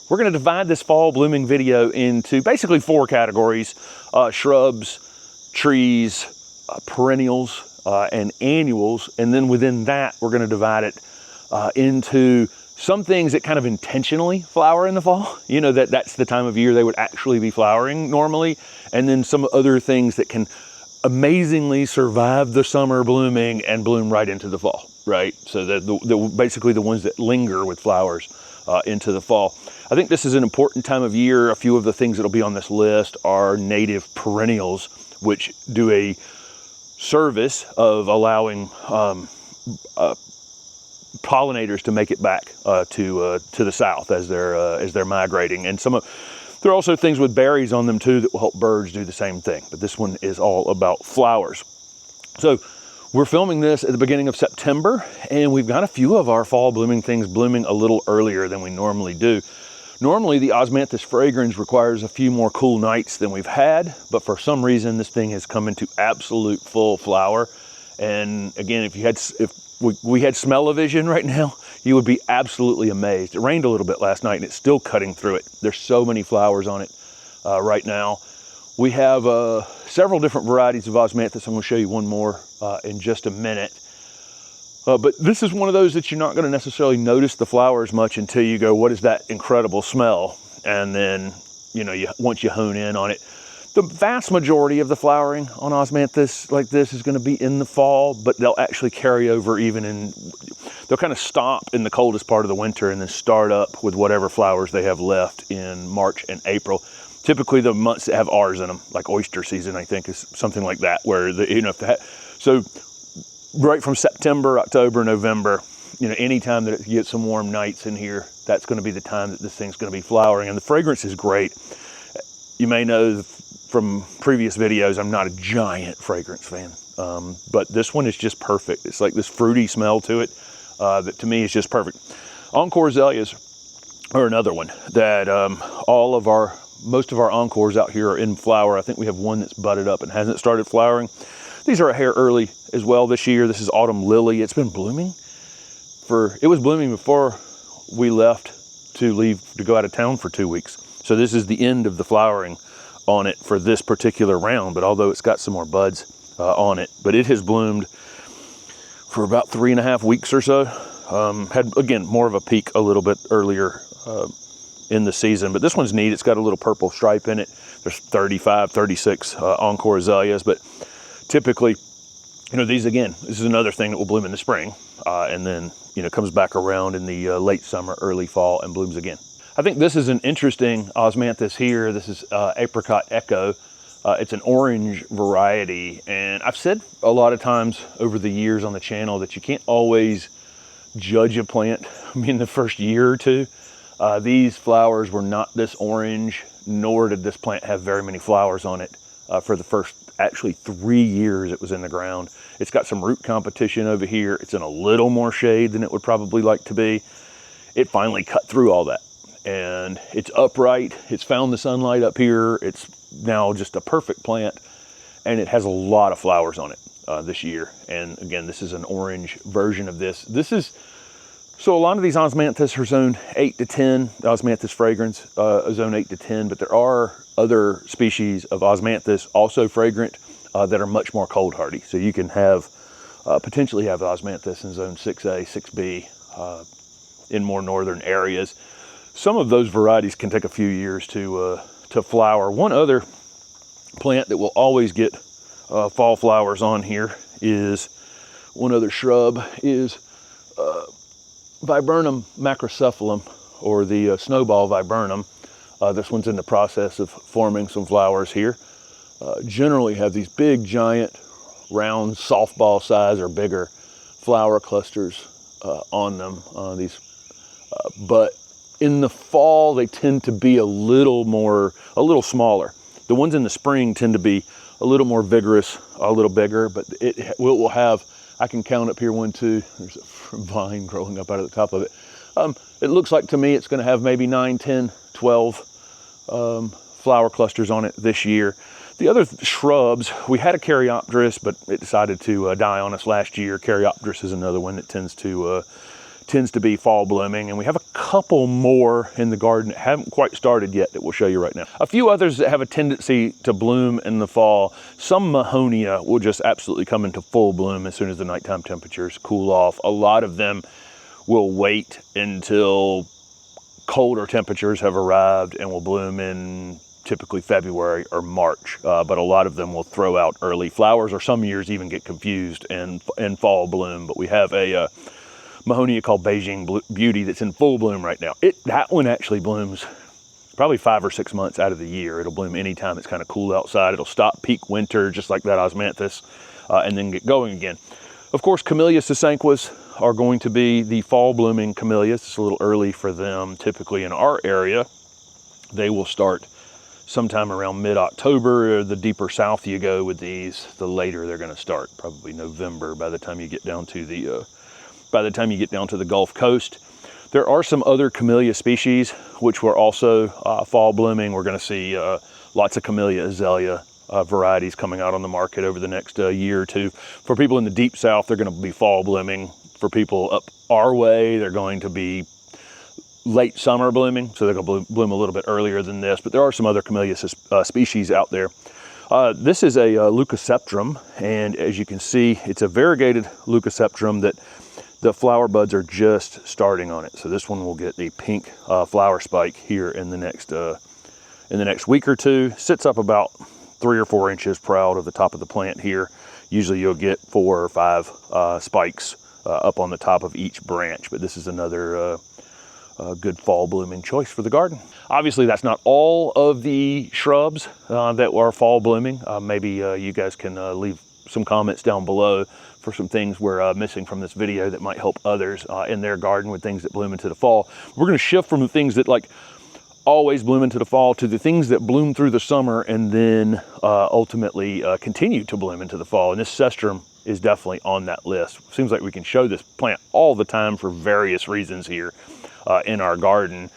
we're going to divide this fall blooming video into basically 4 categories: shrubs, trees, perennials, and annuals. And then within that, we're going to divide it into some things that kind of intentionally flower in the fall. You know, that's the time of year they would actually be flowering normally. And then some other things that can amazingly survive the summer blooming and bloom right into the fall, right? So that basically the ones that linger with flowers into the fall. I think this is an important time of year. A few of the things that'll be on this list are native perennials, which do a service of allowing pollinators to make it back to the south as they're migrating. And there are also things with berries on them too that will help birds do the same thing. But this one is all about flowers. So we're filming this at the beginning of September, and we've got a few of our fall blooming things blooming a little earlier than we normally do. Normally the Osmanthus fragrans requires a few more cool nights than we've had, but for some reason this thing has come into absolute full flower. And again, if we had smell-o-vision right now, you would be absolutely amazed. It rained a little bit last night and it's still cutting through it. There's so many flowers on it right now. We have several different varieties of Osmanthus. I'm going to show you one more in just a minute. But this is one of those that you're not going to necessarily notice the flowers much until you go, what is that incredible smell? And then, you know, once you hone in on it. The vast majority of the flowering on Osmanthus like this is going to be in the fall, but they'll actually carry over they'll kind of stop in the coldest part of the winter and then start up with whatever flowers they have left in March and April. Typically the months that have R's in them, like oyster season, I think is something like that, where so right from September, October, November, you know, anytime that it gets some warm nights in here, that's going to be the time that this thing's going to be flowering. And the fragrance is great. You may know from previous videos, I'm not a giant fragrance fan, but this one is just perfect. It's like this fruity smell to it that to me is just perfect. Encore Azaleas are another one that most of our Encores out here are in flower. I think we have one that's budded up and hasn't started flowering. These are a hair early as well this year. This is Autumn Lily. It's been blooming it was blooming before we left to go out of town for 2 weeks. So this is the end of the flowering on it for this particular round, but although it's got some more buds on it, but it has bloomed for about 3.5 weeks or so. Had, again, more of a peak a little bit earlier in the season, but this one's neat. It's got a little purple stripe in it. There's 35, 36 Encore Azaleas, but typically, you know, this is another thing that will bloom in the spring and then, you know, comes back around in the late summer, early fall and blooms again. I think this is an interesting Osmanthus here. This is Apricot Echo. It's an orange variety, and I've said a lot of times over the years on the channel that you can't always judge a plant in the first year or two. These flowers were not this orange, nor did this plant have very many flowers on it for the first actually 3 years it was in the ground. It's got some root competition over here. It's in a little more shade than it would probably like to be. It finally cut through all that. And it's upright, it's found the sunlight up here, it's now just a perfect plant, and it has a lot of flowers on it this year. And again, this is an orange version of this. So a lot of these Osmanthus are zone 8 to 10, the Osmanthus fragrans, zone 8 to 10, but there are other species of Osmanthus, also fragrant, that are much more cold hardy. So you can potentially have Osmanthus in zone 6A, 6B, in more northern areas. Some of those varieties can take a few years to flower. One other plant that will always get fall flowers on here is, one other shrub is Viburnum macrocephalum, or the snowball viburnum. This one's in the process of forming some flowers here. Generally have these big, giant, round, softball size or bigger flower clusters on them. But in the fall, they tend to be a little smaller. The ones in the spring tend to be a little more vigorous, a little bigger, but it will have, I can count up here 1, 2, there's a vine growing up out of the top of it. It looks like to me it's going to have maybe 9, 10, 12 flower clusters on it this year. The other shrubs, we had a Caryopteris, but it decided to die on us last year. Caryopteris is another one that tends to tends to be fall blooming, and we have a couple more in the garden that haven't quite started yet that we'll show you right now. A few others that have a tendency to bloom in the fall. Some Mahonia will just absolutely come into full bloom as soon as the nighttime temperatures cool off. A lot of them will wait until colder temperatures have arrived and will bloom in typically February or March, but a lot of them will throw out early flowers, or some years even get confused and fall bloom. But we have a Mahonia called Beijing Beauty that's in full bloom right now. That one actually blooms probably 5 or 6 months out of the year. It'll bloom anytime it's kind of cool outside. It'll stop peak winter, just like that osmanthus, and then get going again. Of course, Camellia sasanquas are going to be the fall blooming camellias. It's a little early for them. Typically in our area, they will start sometime around mid-October. The deeper south you go with these, the later they're going to start. Probably November by the time you get down to the Gulf Coast. There are some other camellia species which were also fall blooming. We're going to see lots of Camellia Azalea varieties coming out on the market over the next year or two. For people in the deep south, they're going to be fall blooming. For people up our way, they're going to be late summer blooming, so they're going to bloom a little bit earlier than this. But there are some other camellia species out there. This is a leucoceptrum, and as you can see, it's a variegated leucoceptrum that the flower buds are just starting on it. So this one will get a pink flower spike here in the next week or two. Sits up about 3 or 4 inches proud of the top of the plant here. Usually you'll get 4 or 5 spikes up on the top of each branch, but this is another good fall blooming choice for the garden. Obviously that's not all of the shrubs that are fall blooming. Maybe you guys can leave some comments down below for some things we're missing from this video that might help others in their garden with things that bloom into the fall. We're going to shift from the things that like always bloom into the fall to the things that bloom through the summer and then ultimately continue to bloom into the fall. And this cestrum is definitely on that list. Seems like we can show this plant all the time for various reasons here in our garden.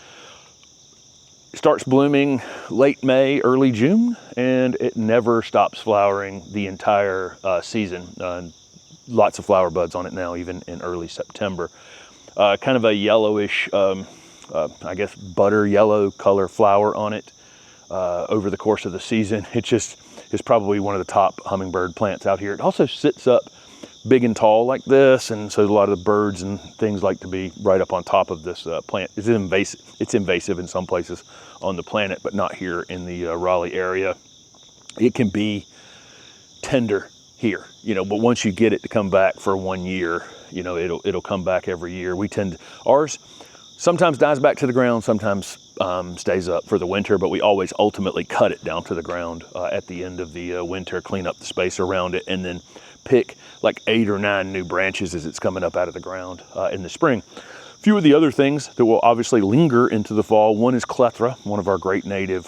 It starts blooming late May, early June, and it never stops flowering the entire season. Lots of flower buds on it now, even in early September. Kind of a yellowish, I guess butter yellow color flower on it over the course of the season. It just is probably one of the top hummingbird plants out here. It also sits up big and tall like this, and so a lot of the birds and things like to be right up on top of this plant. It's invasive in some places on the planet, but not here in the Raleigh area. It can be tender here, you know, but once you get it to come back for 1 year, you know, it'll come back every year. Ours sometimes dies back to the ground, sometimes stays up for the winter, but we always ultimately cut it down to the ground at the end of the winter, clean up the space around it, and then pick like 8 or 9 new branches as it's coming up out of the ground in the spring. A few of the other things that will obviously linger into the fall. One is clethra, one of our great native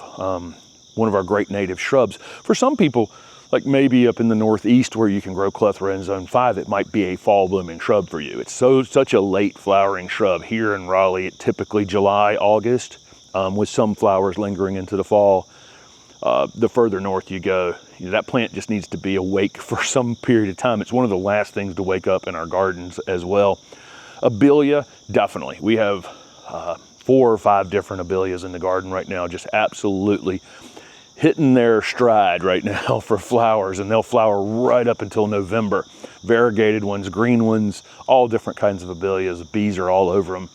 shrubs. For some people, like maybe up in the Northeast where you can grow clethra in zone 5, it might be a fall blooming shrub for you. It's such a late flowering shrub. Here in Raleigh, it's typically July, August, with some flowers lingering into the fall. The further north you go, you know, that plant just needs to be awake for some period of time. It's one of the last things to wake up in our gardens as well. Abelia, definitely. We have 4 or 5 different abelias in the garden right now, just absolutely hitting their stride right now for flowers, and they'll flower right up until November. Variegated ones, green ones, all different kinds of abelias. Bees are all over them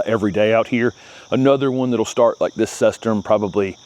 every day out here. Another one that'll start like this cestrum probably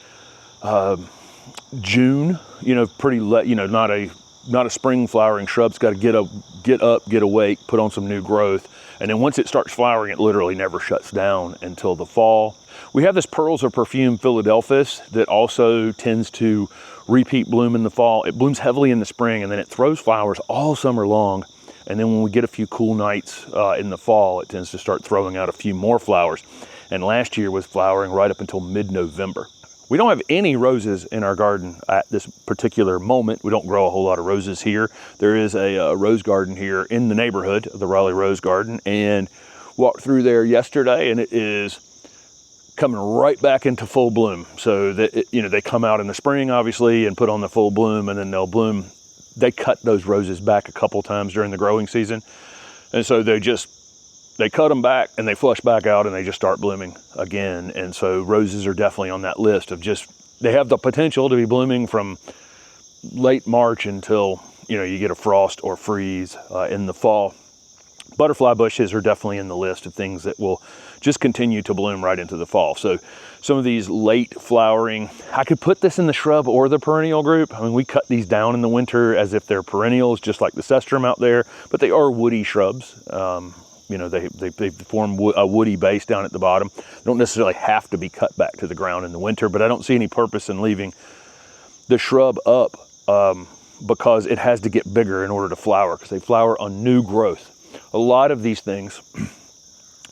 June, you know, pretty late, you know, not a spring flowering shrub. It's got to get awake, put on some new growth. And then once it starts flowering, it literally never shuts down until the fall. We have this Pearls of Perfume Philadelphus that also tends to repeat bloom in the fall. It blooms heavily in the spring, and then it throws flowers all summer long. And then when we get a few cool nights in the fall, it tends to start throwing out a few more flowers. And last year was flowering right up until mid-November. We don't have any roses in our garden at this particular moment. We don't grow a whole lot of roses here. There is a rose garden here in the neighborhood, the Raleigh Rose Garden, and walked through there yesterday, and it is coming right back into full bloom. So that you know, they come out in the spring obviously and put on the full bloom, and then they'll bloom. They cut those roses back a couple times during the growing season, and so they just they cut them back and they flush back out and they just start blooming again. And so roses are definitely on that list of they have the potential to be blooming from late March until, you get a frost or freeze in the fall. Butterfly bushes are definitely in the list of things that will just continue to bloom right into the fall. So some of these late flowering, I could put this in the shrub or the perennial group. I mean, we cut these down in the winter as if they're perennials, just like the cestrum out there, but they are woody shrubs. They form a woody base down at the bottom. They don't necessarily have to be cut back to the ground in the winter, but I don't see any purpose in leaving the shrub up because it has to get bigger in order to flower, because they flower on new growth. A lot of these things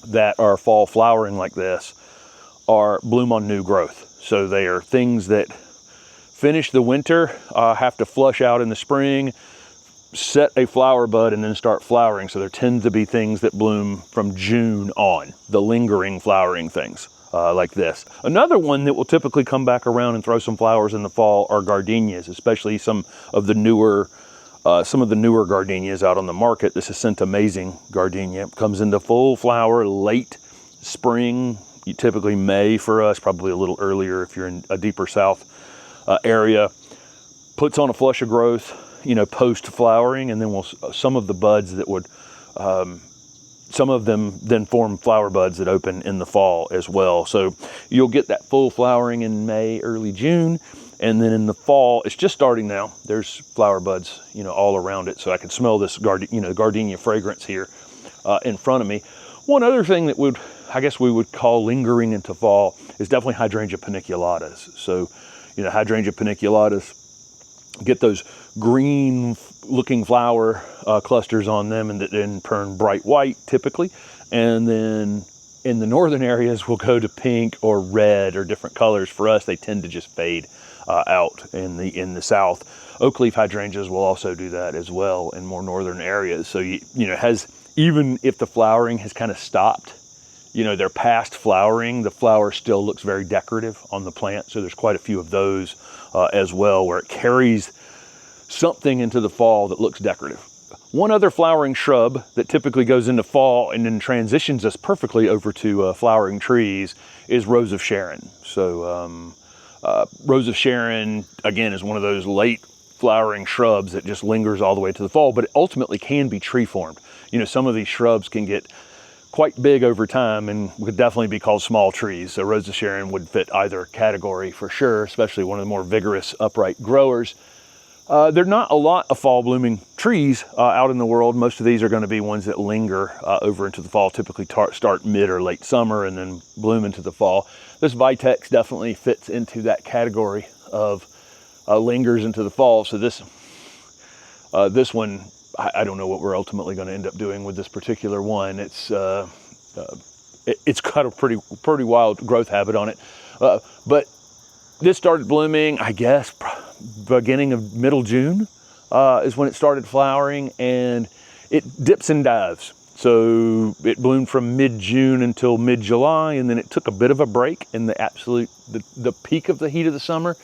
that are fall flowering like this bloom on new growth. So they are things that finish the winter, have to flush out in the spring, set a flower bud, and then start flowering. So there tend to be things that bloom from June on, the lingering flowering things like this. Another one that will typically come back around and throw some flowers in the fall are gardenias, especially some of the newer gardenias out on the market. This is Scent Amazing gardenia. It comes into full flower late spring, typically May for us, probably a little earlier if you're in a deeper south area. Puts on a flush of growth, post flowering, and then some of the buds that would, some of them then form flower buds that open in the fall as well. So you'll get that full flowering in May, early June. And then in the fall, it's just starting now. There's flower buds, all around it. So I can smell this gardenia fragrance here in front of me. One other thing that we would call lingering into fall is definitely hydrangea paniculatas. So, hydrangea paniculatas get those green looking flower clusters on them, and that then turn bright white typically. And then in the northern areas, we'll go to pink or red or different colors. For us, they tend to just fade out in the south. Oak leaf hydrangeas will also do that as well in more northern areas. So even if the flowering has kind of stopped, they're past flowering, the flower still looks very decorative on the plant. So there's quite a few of those as well, where it carries something into the fall that looks decorative. One other flowering shrub that typically goes into fall and then transitions us perfectly over to flowering trees is Rose of Sharon. So Rose of Sharon, again, is one of those late flowering shrubs that just lingers all the way to the fall, but it ultimately can be tree formed. Some of these shrubs can get quite big over time and would definitely be called small trees. So Rose of Sharon would fit either category for sure, especially one of the more vigorous upright growers. There are not a lot of fall blooming trees out in the world. Most of these are going to be ones that linger over into the fall, typically start mid or late summer and then bloom into the fall. This Vitex definitely fits into that category of lingers into the fall. So this one, I don't know what we're ultimately going to end up doing with this particular one. It's got a pretty wild growth habit on it, but this started blooming, I guess, beginning of middle June is when it started flowering, and it dips and dives. So it bloomed from mid-June until mid-July, and then it took a bit of a break in the peak of the heat of the summer,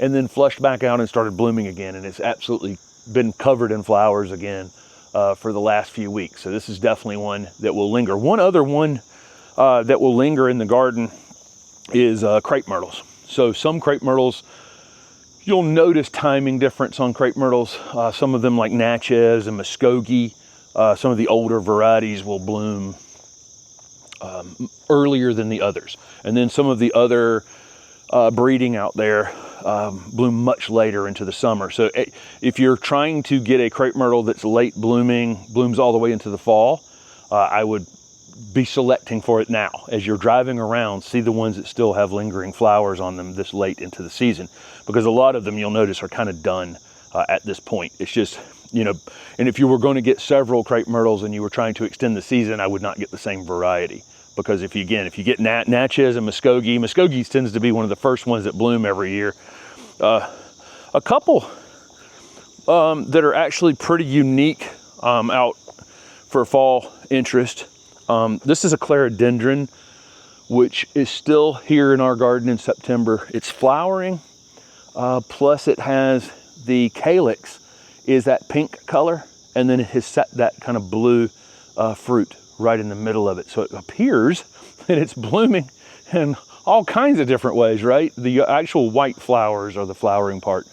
and then flushed back out and started blooming again. And it's absolutely been covered in flowers again for the last few weeks. So this is definitely one that will linger. One other one that will linger in the garden is crepe myrtles. So some crepe myrtles, you'll notice timing difference on crepe myrtles. Some of them, like Natchez and Muskogee, some of the older varieties will bloom earlier than the others. And then some of the other breeding out there bloom much later into the summer. So if you're trying to get a crepe myrtle that's late blooming, blooms all the way into the fall, I would be selecting for it now. As you're driving around, see the ones that still have lingering flowers on them this late into the season, because a lot of them, you'll notice, are kind of done at this point. It's just, and if you were going to get several crepe myrtles and you were trying to extend the season, I would not get the same variety. Because if you get Natchez and Muskogee tends to be one of the first ones that bloom every year. A couple that are actually pretty unique out for fall interest. This is a clerodendron, which is still here in our garden in September. It's flowering, plus it has the calyx is that pink color, and then it has set that kind of blue fruit right in the middle of it. So it appears that it's blooming in all kinds of different ways, right? The actual white flowers are the flowering part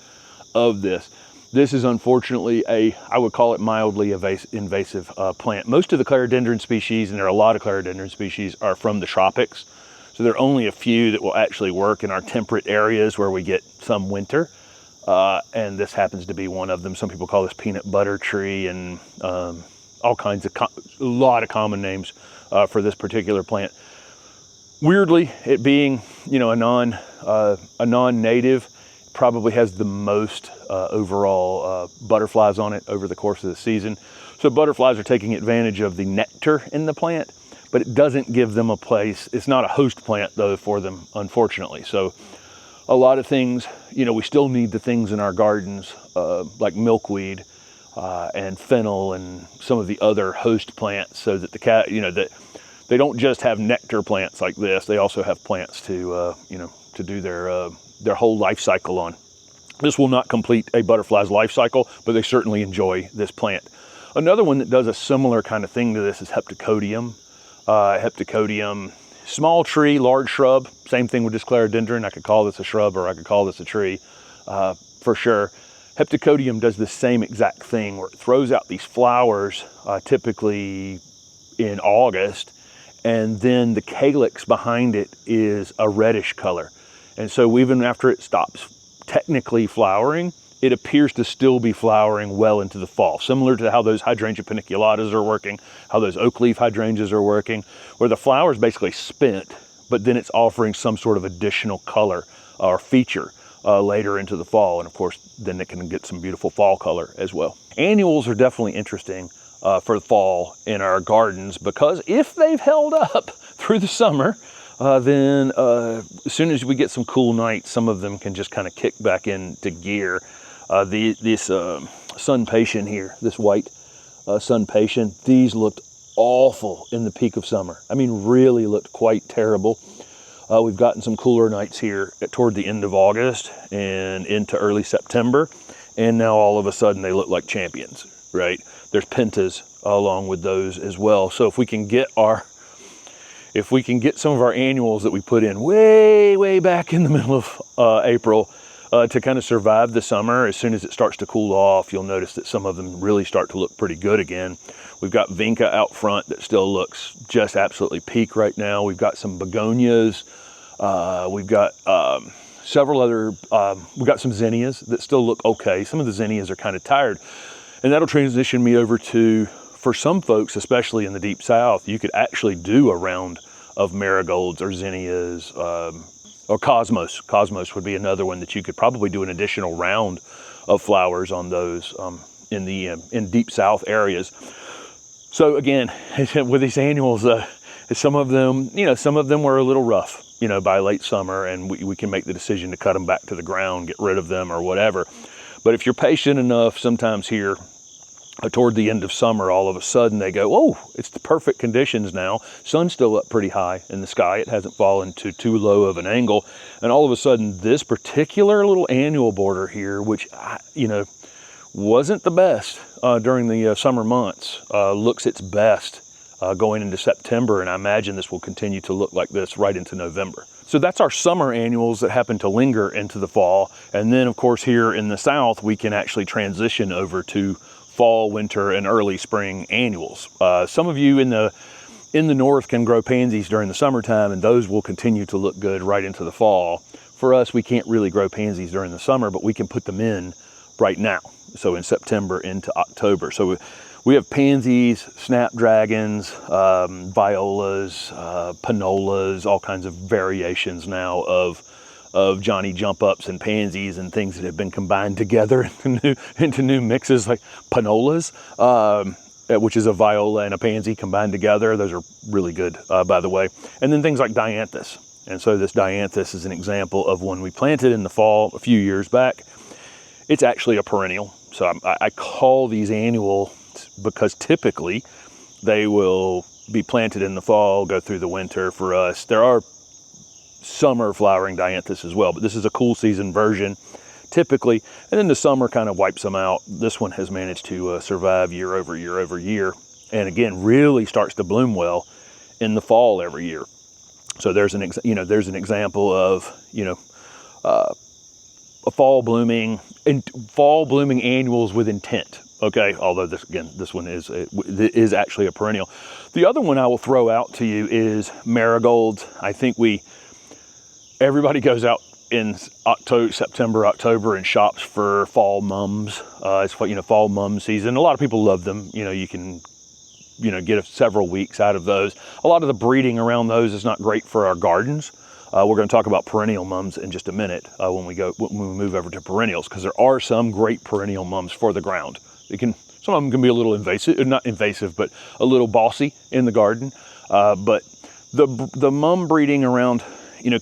of this. This is unfortunately I would call it mildly invasive plant. Most of the clerodendron species, and there are a lot of clerodendron species, are from the tropics. So there are only a few that will actually work in our temperate areas where we get some winter. And this happens to be one of them. Some people call this peanut butter tree, and all kinds of, a lot of common names for this particular plant. Weirdly, it being, you know, a non-native, probably has the most overall butterflies on it over the course of the season. So butterflies are taking advantage of the nectar in the plant, but it doesn't give them a place. It's not a host plant though for them, unfortunately. So a lot of things, you know, we still need the things in our gardens like milkweed and fennel and some of the other host plants, so that the cat, you know, that they don't just have nectar plants like this. They also have plants to, you know, to do their whole life cycle on. This will not complete a butterfly's life cycle, but they certainly enjoy this plant. Another one that does a similar kind of thing to this is Heptacodium. Heptacodium, small tree, large shrub. Same thing with this clerodendron. I could call this a shrub or I could call this a tree for sure. Heptacodium does the same exact thing where it throws out these flowers typically in August, and then the calyx behind it is a reddish color. And so even after it stops technically flowering, it appears to still be flowering well into the fall, similar to how those hydrangea paniculatas are working, how those oak leaf hydrangeas are working, where the flower is basically spent, but then it's offering some sort of additional color or feature later into the fall. And of course, then it can get some beautiful fall color as well. Annuals are definitely interesting for the fall in our gardens, because if they've held up through the summer, then as soon as we get some cool nights, some of them can just kind of kick back into gear. This sun patient here, this white sun patient, these looked awful in the peak of summer. I mean, really looked quite terrible. We've gotten some cooler nights here toward the end of August and into early September, and now all of a sudden they look like champions, right? There's pentas along with those as well. So if we can get some of our annuals that we put in way back in the middle of April to kind of survive the summer, as soon as it starts to cool off, you'll notice that some of them really start to look pretty good again. We've got vinca out front that still looks just absolutely peak right now. We've got some begonias. We've got several other, we've got some zinnias that still look okay. Some of the zinnias are kind of tired. And that'll transition me over to, for some folks, especially in the deep south, you could actually do a round of marigolds or zinnias, or cosmos. Cosmos would be another one that you could probably do an additional round of flowers on those in deep south areas. So again, with these annuals, some of them, you know, some of them were a little rough, you know, by late summer, and we can make the decision to cut them back to the ground, get rid of them or whatever. But if you're patient enough, sometimes here toward the end of summer, all of a sudden they go, oh, it's the perfect conditions now. Sun's still up pretty high in the sky. It hasn't fallen to too low of an angle. And all of a sudden, this particular little annual border here, which, you know, wasn't the best during the summer months, looks its best going into September. And I imagine this will continue to look like this right into November. So that's our summer annuals that happen to linger into the fall. And then of course here in the south, we can actually transition over to fall, winter, and early spring annuals. Some of you in the north can grow pansies during the summertime, and those will continue to look good right into the fall. For us, we can't really grow pansies during the summer, but we can put them in right now. So in September into October. So we have pansies, snapdragons, violas, panolas, all kinds of variations now of Johnny jump ups and pansies and things that have been combined together into new mixes, like panolas, which is a viola and a pansy combined together. Those are really good, by the way. And then things like dianthus. And so this dianthus is an example of one we planted in the fall a few years back. It's actually a perennial. So I call these annual because typically they will be planted in the fall, go through the winter for us. There are summer flowering dianthus as well, but this is a cool season version typically, and then the summer kind of wipes them out. This one has managed to survive year over year over year. and again, really starts to bloom well in the fall every year. So there's an example of, a fall blooming annuals with intent. Okay, although this one is actually a perennial. The other one I will throw out to you is marigolds. I think everybody goes out in September, October, and shops for fall mums. It's fall mum season. A lot of people love them. You can get several weeks out of those. A lot of the breeding around those is not great for our gardens. We're going to talk about perennial mums in just a minute when we move over to perennials, because there are some great perennial mums for the ground. Some of them can be a little invasive, not invasive, but a little bossy in the garden. But the mum breeding around,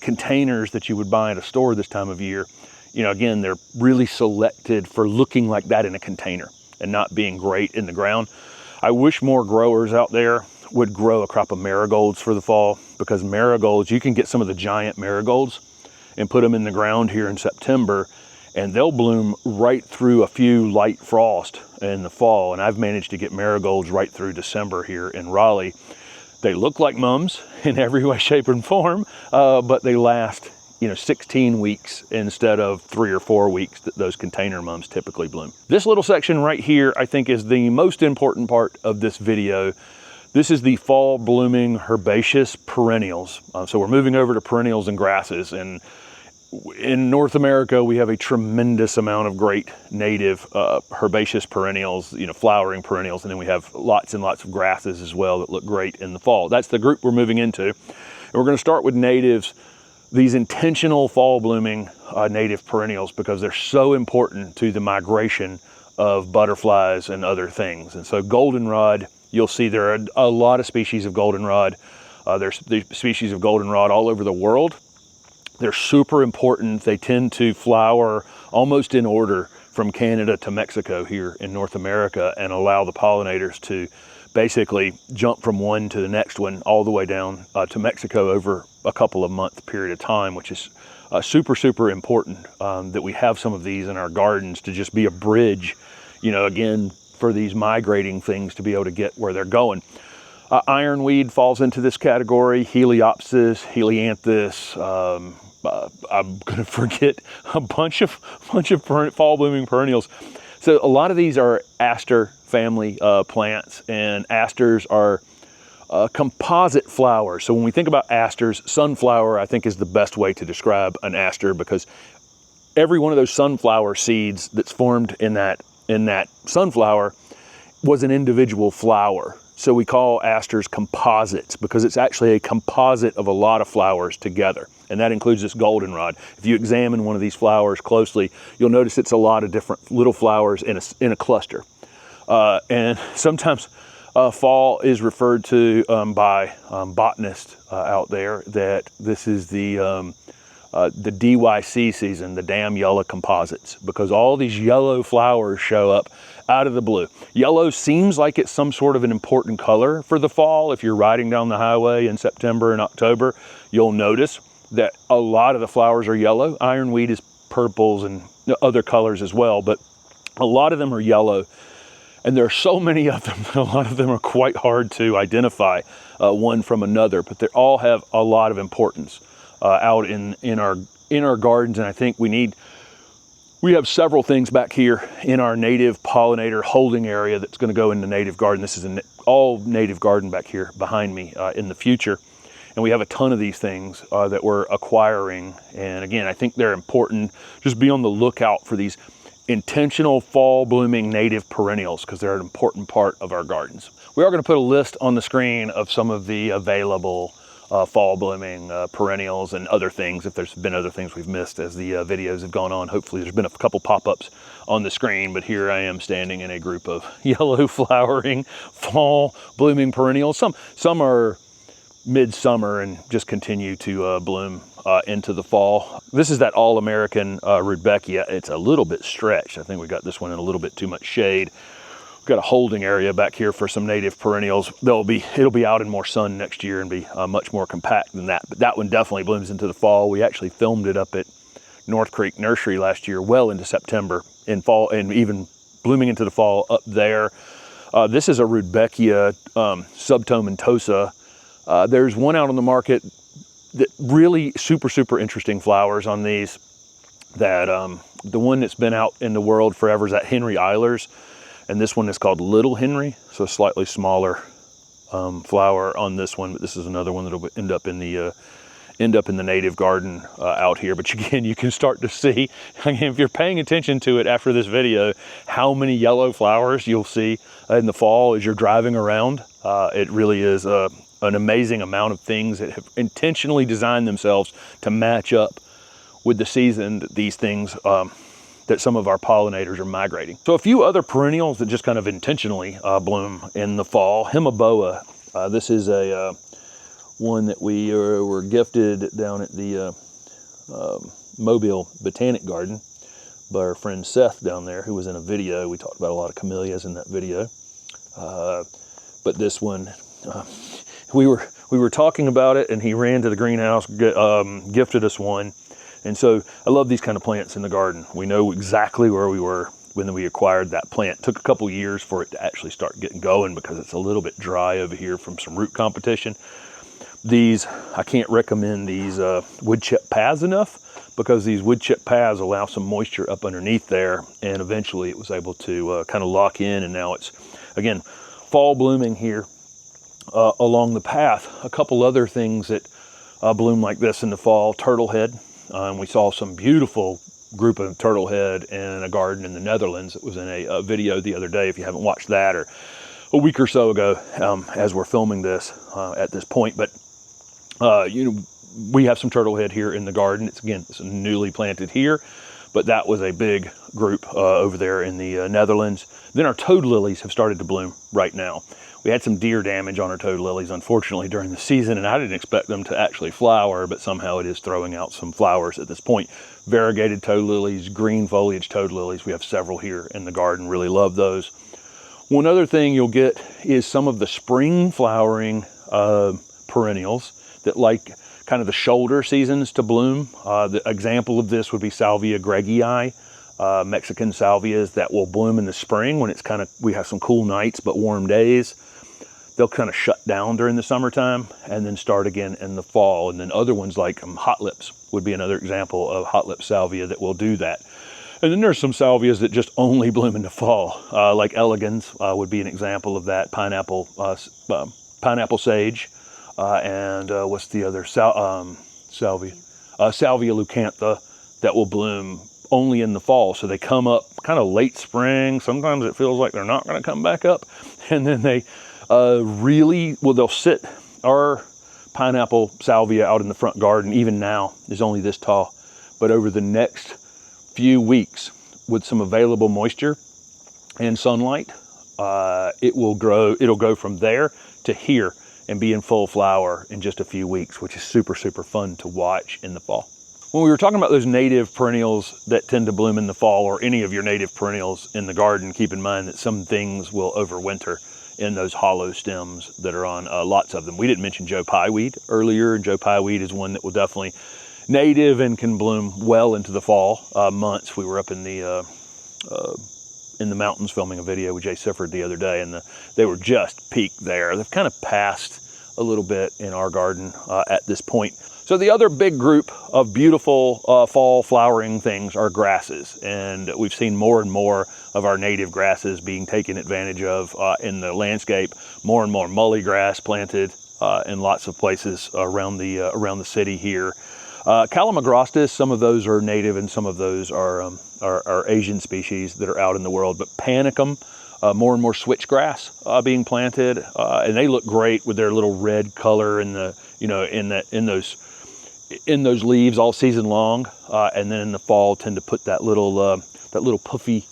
containers that you would buy at a store this time of year, again, they're really selected for looking like that in a container and not being great in the ground. I wish more growers out there would grow a crop of marigolds for the fall, because marigolds, you can get some of the giant marigolds and put them in the ground here in September, and they'll bloom right through a few light frost in the fall. And I've managed to get marigolds right through December here in Raleigh. They look like mums in every way, shape, and form, but they last 16 weeks instead of 3 or 4 weeks that those container mums typically bloom. This little section right here, I think, is the most important part of this video. This is the fall blooming herbaceous perennials. So we're moving over to perennials and grasses, and in North America, we have a tremendous amount of great native herbaceous perennials, flowering perennials, and then we have lots and lots of grasses as well that look great in the fall. That's the group we're moving into. And we're going to start with natives, these intentional fall blooming native perennials, because they're so important to the migration of butterflies and other things. And so goldenrod, you'll see there are a lot of species of goldenrod. There's the species of goldenrod all over the world. They're super important. They tend to flower almost in order from Canada to Mexico here in North America, and allow the pollinators to basically jump from one to the next one all the way down to Mexico over a couple of month period of time, which is super, super important that we have some of these in our gardens to just be a bridge, again, for these migrating things to be able to get where they're going. Ironweed falls into this category, Heliopsis, Helianthus, I'm gonna forget a bunch of fall blooming perennials. So a lot of these are aster family plants, and asters are composite flowers. So when we think about asters, sunflower, I think, is the best way to describe an aster, because every one of those sunflower seeds that's formed in that sunflower was an individual flower. So we call asters composites, because it's actually a composite of a lot of flowers together. And that includes this goldenrod. If you examine one of these flowers closely, you'll notice it's a lot of different little flowers in a cluster. And sometimes fall is referred to by botanists out there that this is the DYC season, the damn yellow composites, because all these yellow flowers show up out of the blue. Yellow seems like it's some sort of an important color for the fall. If you're riding down the highway in September and October, you'll notice that a lot of the flowers are yellow. Ironweed is purples and other colors as well, but a lot of them are yellow. And there are so many of them, a lot of them are quite hard to identify one from another, but they all have a lot of importance out in our gardens. And I think we have several things back here in our native pollinator holding area that's going to go into native garden. This is an all native garden back here behind me in the future. And we have a ton of these things that we're acquiring. And again, I think they're important. Just be on the lookout for these intentional fall blooming native perennials, because they're an important part of our gardens. We are going to put a list on the screen of some of the available fall blooming perennials and other things, if there's been other things we've missed as the videos have gone on. Hopefully there's been a couple pop-ups on the screen, but here I am standing in a group of yellow flowering fall blooming perennials. Some are midsummer and just continue to bloom into the fall. This is that All-American Rudbeckia. It's a little bit stretched. I think we got this one in a little bit too much shade. We've got a holding area back here for some native perennials. It'll be out in more sun next year and be much more compact than that. But that one definitely blooms into the fall. We actually filmed it up at North Creek Nursery last year, well into September in fall, and even blooming into the fall up there. This is a Rudbeckia subtomentosa. There's one out on the market that really super interesting flowers on these. That the one that's been out in the world forever is that Henry Eilers, and this one is called Little Henry, so a slightly smaller flower on this one. But this is another one that'll end up in the native garden out here. But again, you can start to see, if you're paying attention to it after this video, how many yellow flowers you'll see in the fall as you're driving around. It really is an amazing amount of things that have intentionally designed themselves to match up with the season that these things, that some of our pollinators are migrating. So a few other perennials that just kind of intentionally bloom in the fall. Hemiboa, this is a one that we were gifted down at the Mobile Botanic Garden by our friend Seth down there, who was in a video. We talked about a lot of camellias in that video. But this one, we were talking about it, and he ran to the greenhouse, gifted us one. And so I love these kind of plants in the garden. We know exactly where we were when we acquired that plant. It took a couple years for it to actually start getting going because it's a little bit dry over here from some root competition. These, I can't recommend these wood chip paths enough, because these wood chip paths allow some moisture up underneath there, and eventually it was able to kind of lock in, and now it's, again, fall blooming here along the path. A couple other things that bloom like this in the fall, turtlehead. We saw some beautiful group of turtlehead in a garden in the Netherlands. It was in a video the other day, if you haven't watched that, or a week or so ago, as we're filming this at this point. But we have some turtlehead here in the garden. It's newly planted here, but that was a big group over there in the Netherlands. Then our toad lilies have started to bloom right now. We had some deer damage on our toad lilies, unfortunately, during the season, and I didn't expect them to actually flower, but somehow it is throwing out some flowers at this point. Variegated toad lilies, green foliage toad lilies. We have several here in the garden. Really love those. One other thing you'll get is some of the spring flowering perennials that like kind of the shoulder seasons to bloom. The example of this would be Salvia gregii, Mexican salvias that will bloom in the spring when it's we have some cool nights but warm days. They'll kind of shut down during the summertime and then start again in the fall. And then other ones like hot lips would be another example of hot lip salvia that will do that. And then there's some salvias that just only bloom in the fall, like elegans would be an example of that. Pineapple sage, and what's the other salvia? Salvia leucantha, that will bloom only in the fall. So they come up kind of late spring. Sometimes it feels like they're not going to come back up, and then they they'll sit. Our pineapple salvia out in the front garden, even now, is only this tall, but over the next few weeks, with some available moisture and sunlight, it will grow. It'll go from there to here and be in full flower in just a few weeks, which is super fun to watch in the fall. When we were talking about those native perennials that tend to bloom in the fall, or any of your native perennials in the garden, keep in mind that some things will overwinter in those hollow stems that are on lots of them. We didn't mention Joe Pyeweed earlier, and Joe Pyeweed is one that will definitely native and can bloom well into the fall months. We were up in the mountains filming a video with Jay Sifford the other day, and they were just peaked there. They've kind of passed a little bit in our garden at this point. So the other big group of beautiful fall flowering things are grasses, and we've seen more and more of our native grasses being taken advantage of in the landscape. More and more mully grass planted in lots of places around the city here. Calamagrostis, some of those are native and some of those are Asian species that are out in the world. But panicum, more and more switchgrass being planted, and they look great with their little red color in those leaves all season long, and then in the fall tend to put that little puffy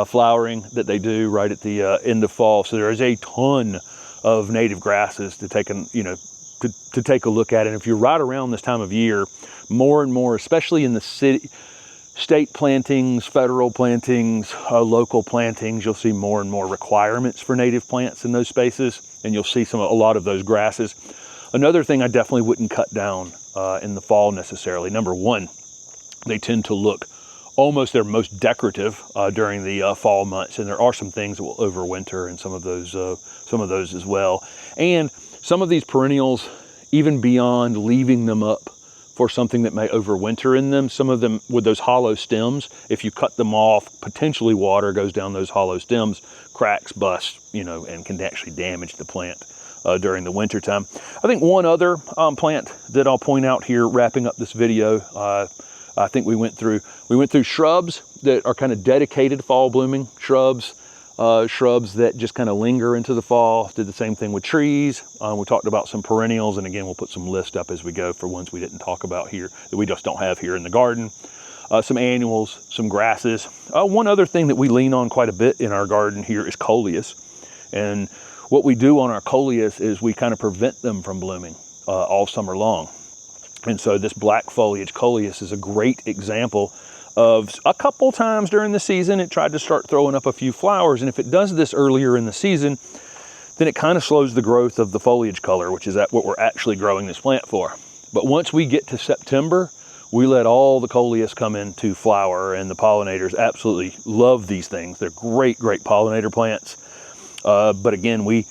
flowering that they do right at the end of fall. So there is a ton of native grasses to take to take a look at. And if you're right around this time of year, more and more, especially in the city, state plantings, federal plantings, local plantings, you'll see more and more requirements for native plants in those spaces, and you'll see a lot of those grasses. Another thing I definitely wouldn't cut down in the fall necessarily. Number one, they tend to look almost their most decorative during the fall months, and there are some things that will overwinter and some of those as well. And some of these perennials, even beyond leaving them up for something that may overwinter in them, some of them with those hollow stems, if you cut them off, potentially water goes down those hollow stems, cracks, bust, you know, and can actually damage the plant during the winter time. I think one other plant that I'll point out here, wrapping up this video, I think we went through shrubs that are kind of dedicated fall blooming shrubs, shrubs that just kind of linger into the fall. Did the same thing with trees. We talked about some perennials, and again, we'll put some list up as we go for ones we didn't talk about here that we just don't have here in the garden. Some annuals, some grasses. One other thing that we lean on quite a bit in our garden here is coleus. And what we do on our coleus is we kind of prevent them from blooming all summer long. And so this black foliage coleus is a great example of a couple times during the season it tried to start throwing up a few flowers. And if it does this earlier in the season, then it kind of slows the growth of the foliage color, which is what we're actually growing this plant for. But once we get to September, we let all the coleus come into flower, and the pollinators absolutely love these things. They're great, great pollinator plants. But again, we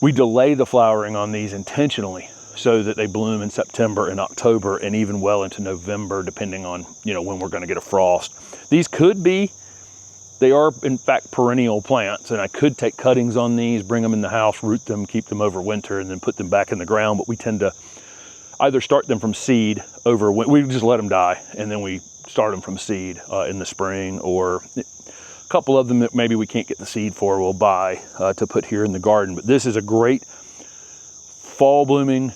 delay the flowering on these intentionally so that they bloom in September and October and even well into November, depending on, you know, when we're going to get a frost. These they are in fact perennial plants, and I could take cuttings on these, bring them in the house, root them, keep them over winter, and then put them back in the ground. But we tend to either start them from seed we just let them die, and then we start them from seed in the spring, or a couple of them that maybe we can't get the seed for, we'll buy to put here in the garden. But this is a great fall blooming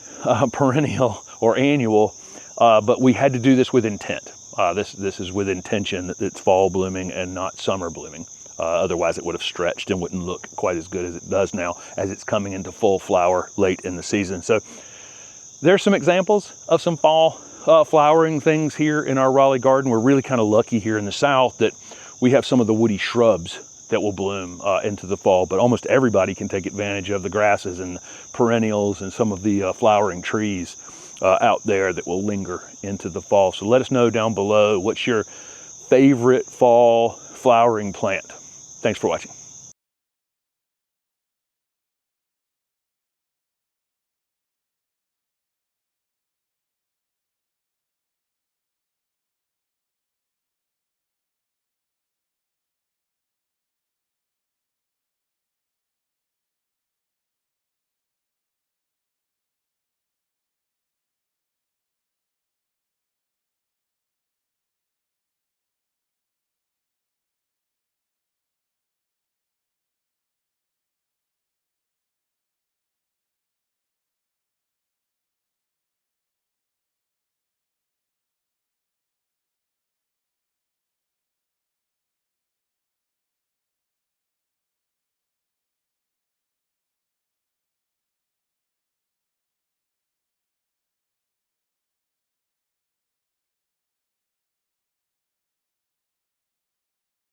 perennial or annual, but we had to do this with intent. This is with intention that it's fall blooming and not summer blooming. Otherwise it would have stretched and wouldn't look quite as good as it does now, as it's coming into full flower late in the season. So there's some examples of some fall flowering things here in our Raleigh garden. We're really kind of lucky here in the South that we have some of the woody shrubs that will bloom into the fall, but almost everybody can take advantage of the grasses and perennials and some of the flowering trees out there that will linger into the fall. So let us know down below, what's your favorite fall flowering plant? Thanks for watching.